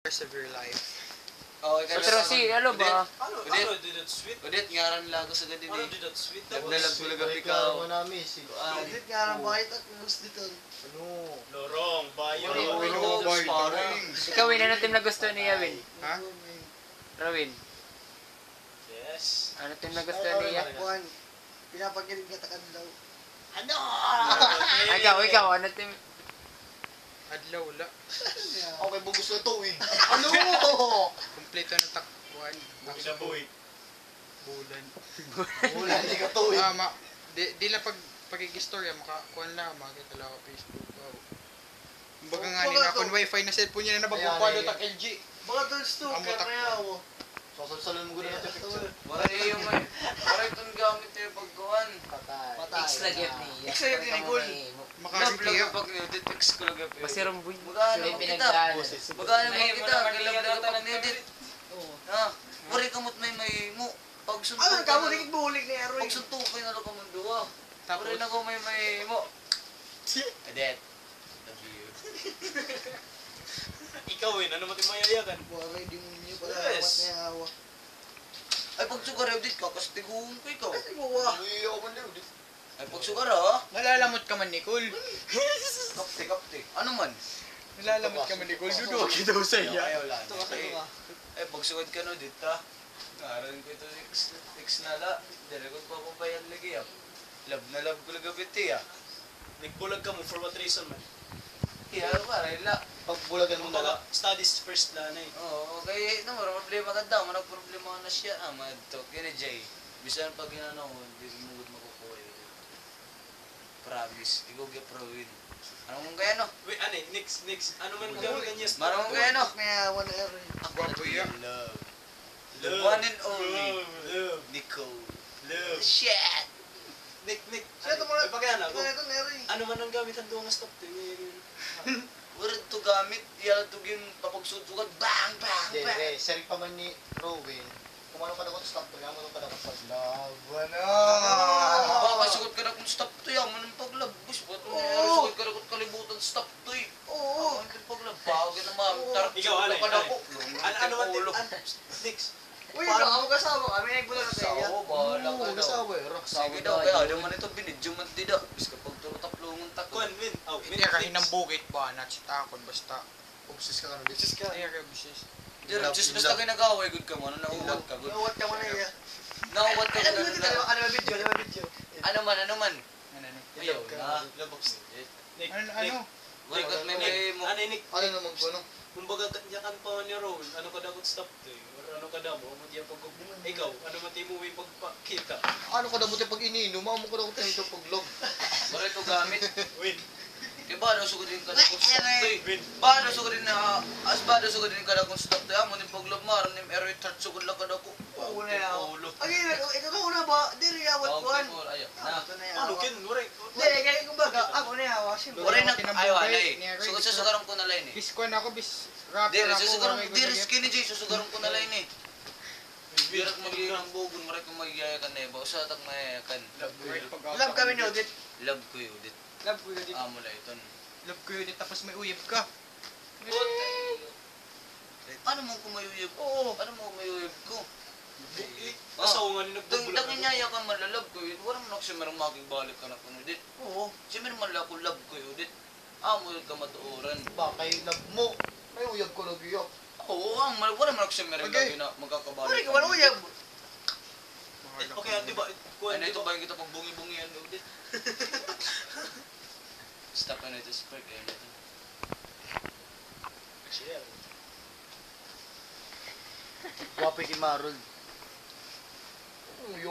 Rest of your life. Oh, Pero si, ano ba? Ano did that sweet? Udit, ngaran lang ako sa gadin Ano eh. did that sweet? Nagdalag ko lang ikaw. Bakit nga lang bakit at mas dito? Ano? Lorong, bayo. Lorong, bayo. Sparring. Ikaw, Win, ano team na gusto niya, Win? Ha? Rawin, Yes. ano team na gusto niya? Kuhan, pinapagiling katakan daw. Ano? Ikaw, ano team? Adlaw, wala. Okay, bugos na to eh. Ano? Kompleto na takbuhan. Buki na buhay. Bulan. Wala, hindi ka to eh. Di lang pag-istorya, makakuhan lang, makakita lang ako Facebook. Wow. Kumbaga nga nila, kung wifi na cellphone niya na nabagpapalo tak LG. Baka doon stalker Amotak. na yaw. Sasalsalon mo gano'n natin picture. Waray yung may... Waray itong gamit yung pagkuhan. Patay. X na gyud ni. X na gyud ni Gul. Love lang yung pag-edit, text ko lang yung Basirong buy. Magkano mo kita? Magkano mo kita? Kalab na ka pag-edit. Ha? Waray kamot may mo. Pagsuntok Ano ka mo, likit bulik ni Aroy. Pagsuntukin na lang ka mong duwa. Tapos, Waray na ko may mo. Edit. Love you. Ikaw ano mo tayo mayayakan? Waray, di mo niyo pala Yes. awat niya awa. Ay, pag sugar edit ka, kastigong ko ikaw. Kasi mo wa. Ay, pag sugar ha? nalalamot ka man, Nicole. Kapte. Ano man? Nalalamot ka man, Nicole. Duduwag daw sa iya. Ayaw lang. Ito ka. Ay, pag sugod ka no, dito ha? Ngaran ko ito, X na la. Dere ko papabayag lagi ah. Love na love ko lagabit ah. Nagbulag ka mo for what reason man? Kaya, paray la. Pagbulagan mo Kumbaga, studies first lang eh. Oo, okay. No, marang problema ka daw. Marang problema ka na siya. Madto. Kaya Jay. Bisan pag ginano mo, hindi mo makukuha yun. Promise. Ikaw ga-pro-win. Ano mong kaya no? Wait, next. Ano man gawin kanya? Marang mong kaya no? May awa na Aroy. Gwapo iya. Love. The one and only. Love. Nicole. Love. Shit! Nick. Siya ito muna. Pagkana Ito ko. na ito, Aroy. Ano man ang gamit ang duwang stop to? Wala to gamit. Yala to yung papagsudsugan. Bang! Bang! Bang! Dere, seri pa man ni Rowan. Kumano ka na kung stop to, yaman ka na kung pag-love. Papasugot ka na kung stop to yan. Manang paglab. Bus, ba't mo sugot ka na kung kalibutan stop to eh. Oo. Ang paglab. Bago na ma'am. Ikaw, ano man ulo. Next. Uy, baka mo kasama kami. Nagbulan na tayo. Sao, bahala ka daw. Kasawa eh. Sige daw, kaya alam man ito, binidyo man di daw. Bis kapag turutaplungan takot. Kuan, win. Oh, Hindi ka hinambukit ba, natsitakon, basta. Obses ka na. Obses ka. Hindi ka bisis. Diyan, just basta kayo nag-away, good ka mo. Nauwat ka, good. Nawat ka mo na iya. Nauwat ka, Ano good. ba video? Ano man, ano man. Ano? Ayaw na. Nick. Ano? Wala may mo. Ano, Nick? Ano naman ko no? Kumbaga, kanyakan pa ni Roll. Ano ka dapat stop to eh? Or ano ka daw mo? Ikaw, ano man tayo mo pagpakita? Ano ka dapat pag iniinom? Mamo ko dapat ito pag-log. Wala ito gamit. Win. Kaya ba, nasugodin ka na kung stop to eh. Win. Ba, nasugodin na, as ba, nasugodin ka na kung stop to eh. Amo ni paglab maran ni Eroy Tart, sugod lang ka na ko. Oo na yan. Ulo. Ay, ikaw ka una ba? Dili awat ko an. Ayaw na. Ito na yan. Ano, Ken? Waray. Dili, kaya kumbaga, ako na yawa. Siyempre. Wala na, Tinambugay, ayaw na eh. ni Eroy. Sugod sa sugaran ko na line eh. Bis ko na ako, bis rapper Dire, ako. susugaran wala ko, may dire, gulagyan. skinny J, susugaran ko na line eh. Birak magiging bugon, maray kong magigayakan na eh. Bausa atang mayayakan. Love kami ni Odit. Love ko yun, dit. Love ko yun. Amo na ito. Love ko yun, tapos may uyab ka. Ano mo kumayuyab? Oo. Ano mo kumayuyab ko? Asawa nga ni Dang nagbubulag. niya ka malalab ko yun. Wala mo na siya merong makigbalik ka na kuno dit. Oo. Siya meron man ako love ko yun dit. Amo yun ka matuoran. Ba, kay love mo. May uyab ko lagi yun. Oo, wala man ako siya merong Okay. lagi na magkakabalik. Pari ka ba na uyab? Okay, di ba? Ano ito ba yung kita pag bungi-bungihan daw dit? Stop na ito, spark eh. Chill. Wapi kay Marol. Uy,